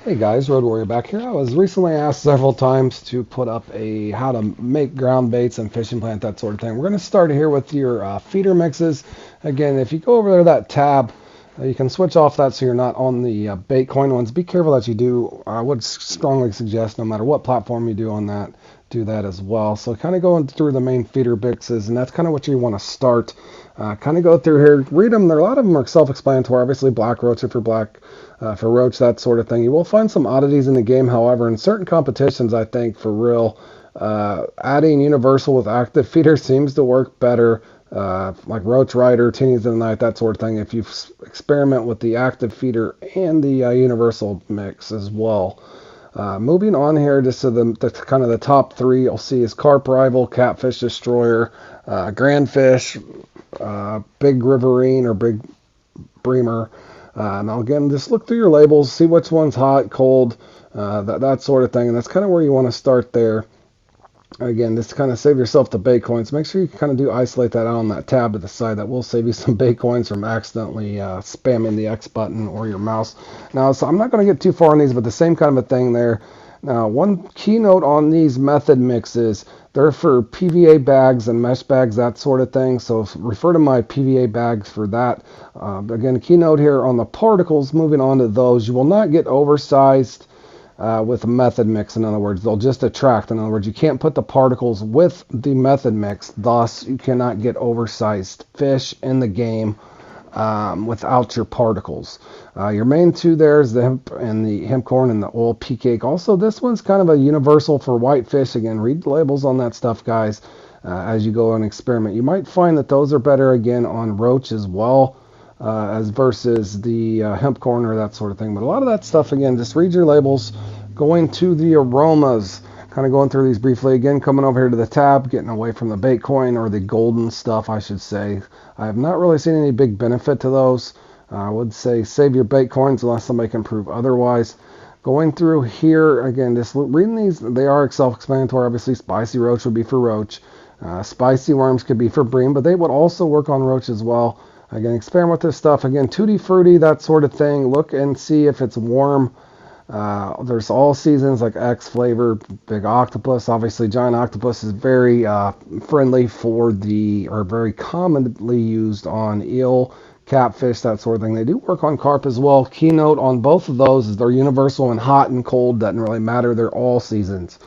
Hey guys, Road Warrior back here. I was recently asked several times to put up a how to make ground baits and fishing plant, that sort of thing. We're going to start here with your feeder mixes. Again, if you go over there that tab, you can switch off that so you're not on the bait coin ones. Be careful that you do. I would strongly suggest no matter what platform you do on that, do that as well. So kind of going through the main feeder mixes, and that's kind of what you want to start. Kind of go through here, read them. A lot of them are self-explanatory. Obviously, black roach for black. For roach, that sort of thing. You will find some oddities in the game, however, in certain competitions, I think, for real, adding universal with active feeder seems to work better, like Roach Rider, Teenies of the Night, that sort of thing, if you experiment with the active feeder and the universal mix as well. Moving on here, just to the kind of the top three, you'll see is Carp Rival, Catfish Destroyer, Grandfish, Big Riverine or Big Breamer. Now again, just look through your labels, see which one's hot, cold, that sort of thing, and that's kind of where you want to start there. Again, just kind of save yourself the bait coins. Make sure you kind of do isolate that out on that tab to the side. That will save you some bait coins from accidentally spamming the X button or your mouse. Now, so I'm not going to get too far on these, but the same kind of a thing there. Now, one keynote on these method mixes, they're for PVA bags and mesh bags, that sort of thing. So refer to my PVA bags for that. Again, keynote here on the particles, moving on to those. You will not get oversized with a method mix. In other words, they'll just attract. In other words, you can't put the particles with the method mix. Thus, you cannot get oversized fish in the game without your particles. Your main two there is the hemp and the hemp corn and the oil pea cake. Also, this one's kind of a universal for whitefish. Again, read the labels on that stuff, guys, as you go and experiment. You might find that those are better, again, on roach as well, as versus the hemp corn or that sort of thing. But a lot of that stuff, again, just read your labels. Going to the aromas, kind of going through these briefly. Again, coming over here to the tab, getting away from the bait coin, or the golden stuff, I should say. I have not really seen any big benefit to those. I would say save your bait coins unless somebody can prove otherwise. Going through here, again, just reading these, they are self-explanatory. Obviously, spicy roach would be for roach. Spicy worms could be for bream, but they would also work on roach as well. Again, experiment with this stuff. Again, tutti frutti, that sort of thing. Look and see if it's warm. There's all seasons like X flavor, big octopus. Obviously, giant octopus is very friendly for or very commonly used on eel, catfish, that sort of thing. They do work on carp as well. Keynote on both of those is they're universal and hot and cold. Doesn't really matter. They're all seasons.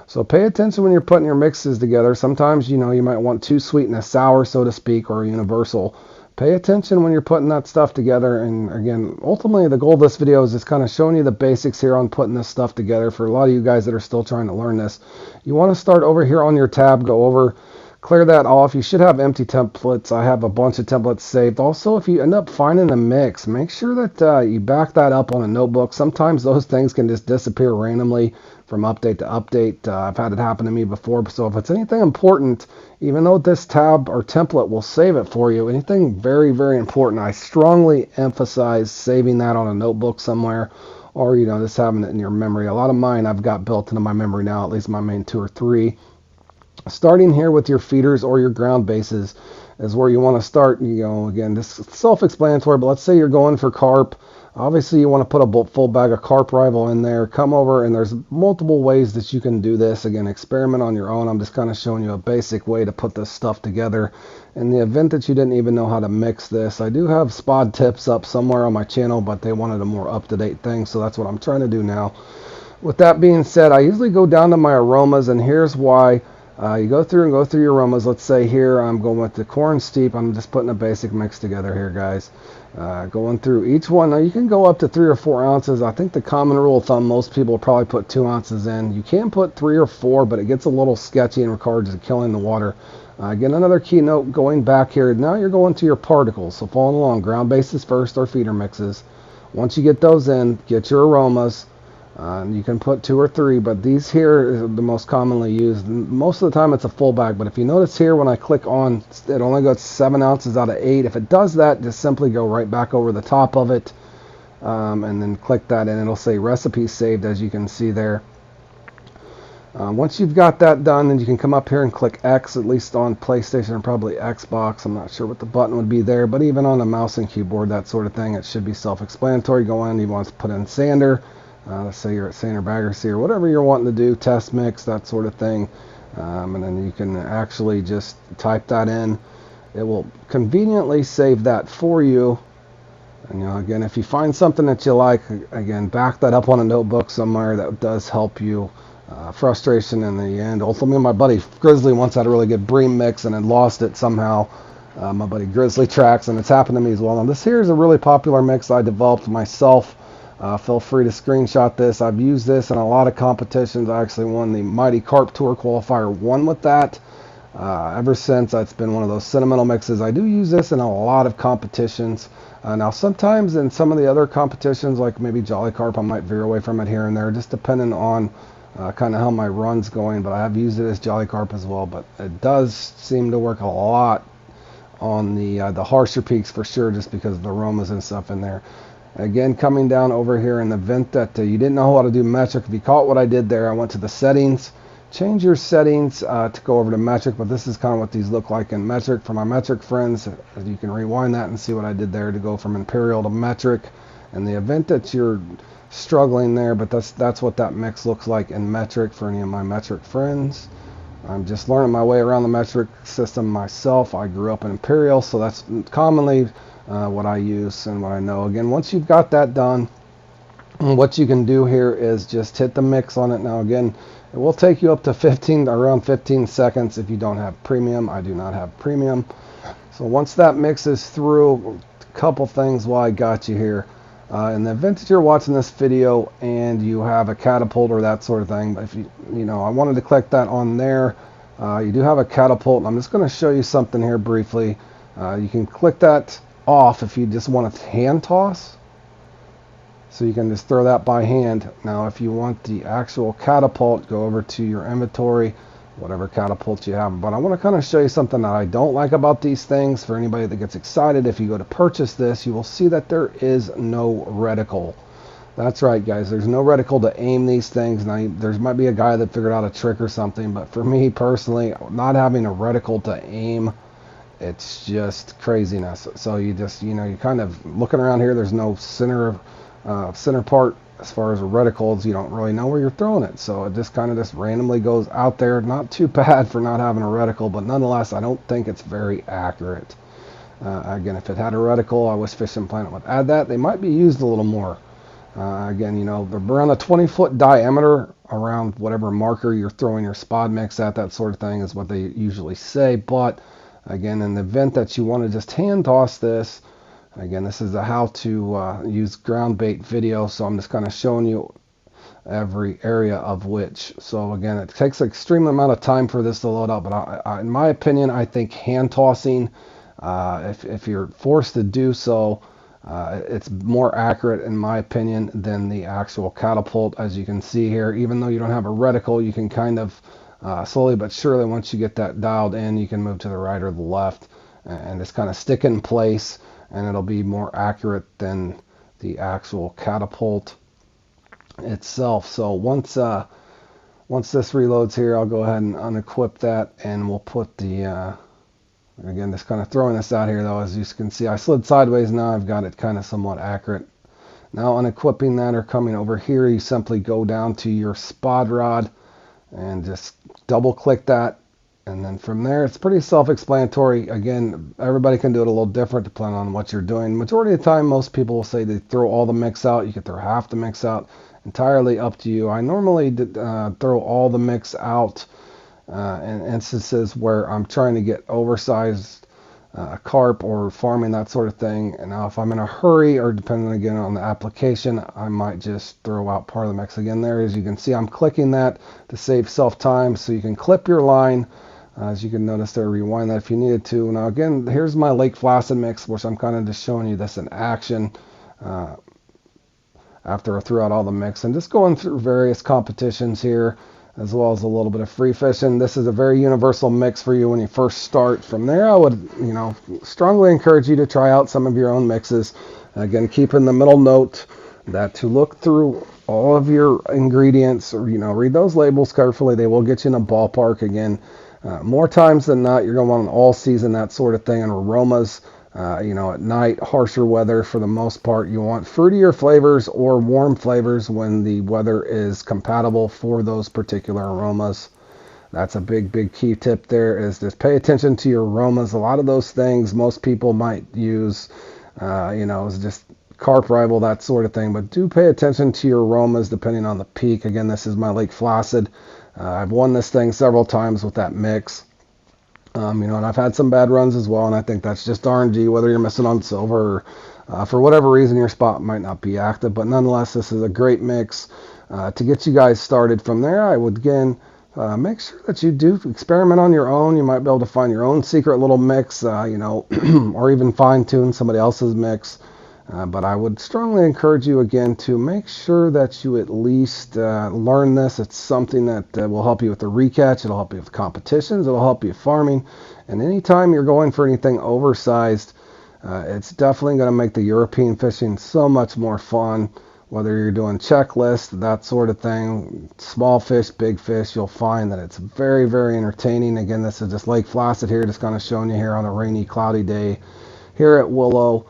So pay attention when you're putting your mixes together. Sometimes, you might want too sweet and a sour, so to speak, or universal. Pay attention when you're putting that stuff together. And again, ultimately, the goal of this video is just kind of showing you the basics here on putting this stuff together. For a lot of you guys that are still trying to learn this, you want to start over here on your tab, go over, clear that off. You should have empty templates. I have a bunch of templates saved. Also, if you end up finding a mix, make sure that you back that up on a notebook. Sometimes those things can just disappear randomly from update to update. I've had it happen to me before. So if it's anything important, even though this tab or template will save it for you, anything very, very important, I strongly emphasize saving that on a notebook somewhere, or just having it in your memory. A lot of mine I've got built into my memory now, at least my main 2 or 3. Starting here with your feeders or your ground bases is where you want to start. Again, this is self-explanatory, but let's say you're going for carp. Obviously, you want to put a full bag of Carp Rival in there. Come over, and there's multiple ways that you can do this. Again, experiment on your own. I'm just kind of showing you a basic way to put this stuff together. In the event that you didn't even know how to mix this, I do have spot tips up somewhere on my channel, but they wanted a more up-to-date thing, so that's what I'm trying to do now. With that being said, I usually go down to my aromas, and here's why. You go through your aromas. Let's say here I'm going with the Corn Steep. I'm just putting a basic mix together here, guys. Going through each one. Now you can go up to 3 or 4 ounces. I think the common rule of thumb, most people will probably put 2 ounces in. You can put 3 or 4, but it gets a little sketchy in regards to killing the water. Again, another keynote going back here. Now you're going to your particles. So following along, ground bases first or feeder mixes. Once you get those in, get your aromas. You can put 2 or 3, but these here are the most commonly used. Most of the time it's a full bag, but if you notice here when I click on, it only goes 7 ounces out of 8. If it does that, just simply go right back over the top of it, and then click that, and it'll say recipe saved, as you can see there. Once you've got that done, then you can come up here and click X, at least on PlayStation and probably Xbox. I'm not sure what the button would be there, but even on a mouse and keyboard, that sort of thing, it should be self-explanatory. Go in, you want to put in sander, Let's say you're at Saner Baggersea or whatever you're wanting to do, test mix, that sort of thing. And then you can actually just type that in. It will conveniently save that for you. And again, if you find something that you like, again, back that up on a notebook somewhere. That does help you. Frustration in the end. Ultimately, my buddy Grizzly once had a really good bream mix and had lost it somehow. My buddy Grizzly Tracks, and it's happened to me as well. Now, this here is a really popular mix I developed myself. Feel free to screenshot this. I've used this in a lot of competitions. I actually won the Mighty Carp Tour Qualifier 1 with that. Ever since, it's been one of those sentimental mixes. I do use this in a lot of competitions. Now, sometimes in some of the other competitions, like maybe Jolly Carp, I might veer away from it here and there, just depending on kind of how my run's going. But I have used it as Jolly Carp as well. But it does seem to work a lot on the harsher peaks for sure, just because of the aromas and stuff in there. Again, coming down over here in the event that you didn't know how to do metric, if you caught what I did there, I went to the settings. Change your settings to go over to metric, but this is kind of what these look like in metric. For my metric friends, you can rewind that and see what I did there to go from imperial to metric. In the event that you're struggling there, but that's what that mix looks like in metric for any of my metric friends. I'm just learning my way around the metric system myself. I grew up in imperial, so that's commonly what I use and what I know. Again, once you've got that done, what you can do here is just hit the mix on it. Now again, it will take you up to around 15 seconds if you don't have premium. I do not have premium. So once that mix is through, a couple things while I got you here. In the event that you're watching this video and you have a catapult or that sort of thing, if I wanted to click that on there. You do have a catapult, and I'm just going to show you something here briefly. You can click that off if you just want to hand toss. So you can just throw that by hand. Now, if you want the actual catapult, go over to your inventory, whatever catapult you have. But I want to kind of show you something that I don't like about these things. For anybody that gets excited, if you go to purchase this, you will see that there is no reticle. That's right, guys. There's no reticle to aim these things. Now, there might be a guy that figured out a trick or something, but for me personally, not having a reticle to aim, it's just craziness. So you just, you're kind of looking around here. There's no center part as far as reticles. You don't really know where you're throwing it, so it just kind of just randomly goes out there. Not too bad for not having a reticle, but nonetheless, I don't think it's very accurate. Again, if it had a reticle, I wish Fishing Planet would add that. They might be used a little more. Again, they're around a 20-foot diameter around whatever marker you're throwing your spod mix at, that sort of thing is what they usually say. But again, in the event that you want to just hand toss this, again, this is a how to use ground bait video, so I'm just kind of showing you every area of which. So again, it takes an extreme amount of time for this to load up, but in my opinion, I think hand tossing, if you're forced to do so, it's more accurate in my opinion than the actual catapult. As you can see here, even though you don't have a reticle, you can kind of slowly but surely, once you get that dialed in, you can move to the right or the left and just kind of stick it in place, and it'll be more accurate than the actual catapult itself. So once this reloads here, I'll go ahead and unequip that, and we'll put the again, just kind of throwing this out here though. As you can see, I slid sideways. Now I've got it kind of somewhat accurate. Now unequipping that, or coming over here, you simply go down to your spod rod and just double click that. And then from there, it's pretty self-explanatory. Again, everybody can do it a little different depending on what you're doing. Majority of the time, most people will say they throw all the mix out. You can throw half the mix out. Entirely up to you. I normally throw all the mix out in instances where I'm trying to get oversized carp or farming, that sort of thing. And now if I'm in a hurry, or depending again on the application, I might just throw out part of the mix. Again, there, as you can see, I'm clicking that to save self time, so you can clip your line. As you can notice there, rewind that if you needed to. Now again, here's my Lake Placid mix, which I'm kind of just showing you this in action after I threw out all the mix, and just going through various competitions here, as well as a little bit of free fishing. This is a very universal mix for you when you first start. From there, I would strongly encourage you to try out some of your own mixes. Again, keep in the middle note that to look through all of your ingredients, or read those labels carefully. They will get you in a ballpark. Again, more times than not, you're going to want an all season, that sort of thing, and aromas. At night, harsher weather for the most part. You want fruitier flavors or warm flavors when the weather is compatible for those particular aromas. That's a big key tip there, is just pay attention to your aromas. A lot of those things most people might use, is just carp rival, that sort of thing. But do pay attention to your aromas depending on the peak. Again, this is my Lake Placid. I've won this thing several times with that mix. And I've had some bad runs as well, and I think that's just RNG, whether you're missing on silver or for whatever reason your spot might not be active. But nonetheless, this is a great mix to get you guys started. From there, I would again make sure that you do experiment on your own. You might be able to find your own secret little mix, or even fine tune somebody else's mix. But I would strongly encourage you again to make sure that you at least learn this. It's something that will help you with the recatch. It'll help you with competitions. It'll help you farming. And anytime you're going for anything oversized, it's definitely going to make the European fishing so much more fun. Whether you're doing checklists, that sort of thing, small fish, big fish, you'll find that it's very, very entertaining. Again, this is just Lake Placid here, just kind of showing you here on a rainy, cloudy day here at Willow.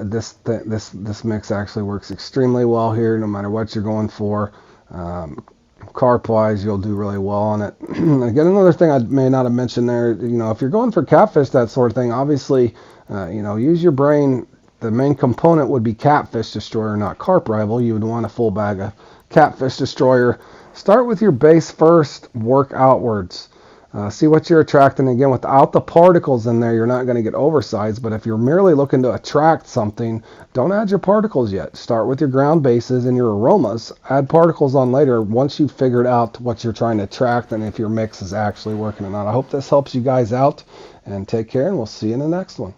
This mix actually works extremely well here, no matter what you're going for. Carp wise, you'll do really well on it. Again, another thing I may not have mentioned there, if you're going for catfish, that sort of thing, obviously, use your brain. The main component would be Catfish Destroyer, not Carp Rival. You would want a full bag of Catfish Destroyer. Start with your base first, work outwards. See what you're attracting. Again, without the particles in there, you're not going to get oversized. But if you're merely looking to attract something, don't add your particles yet. Start with your ground bases and your aromas. Add particles on later once you've figured out what you're trying to attract and if your mix is actually working or not. I hope this helps you guys out. And take care, and we'll see you in the next one.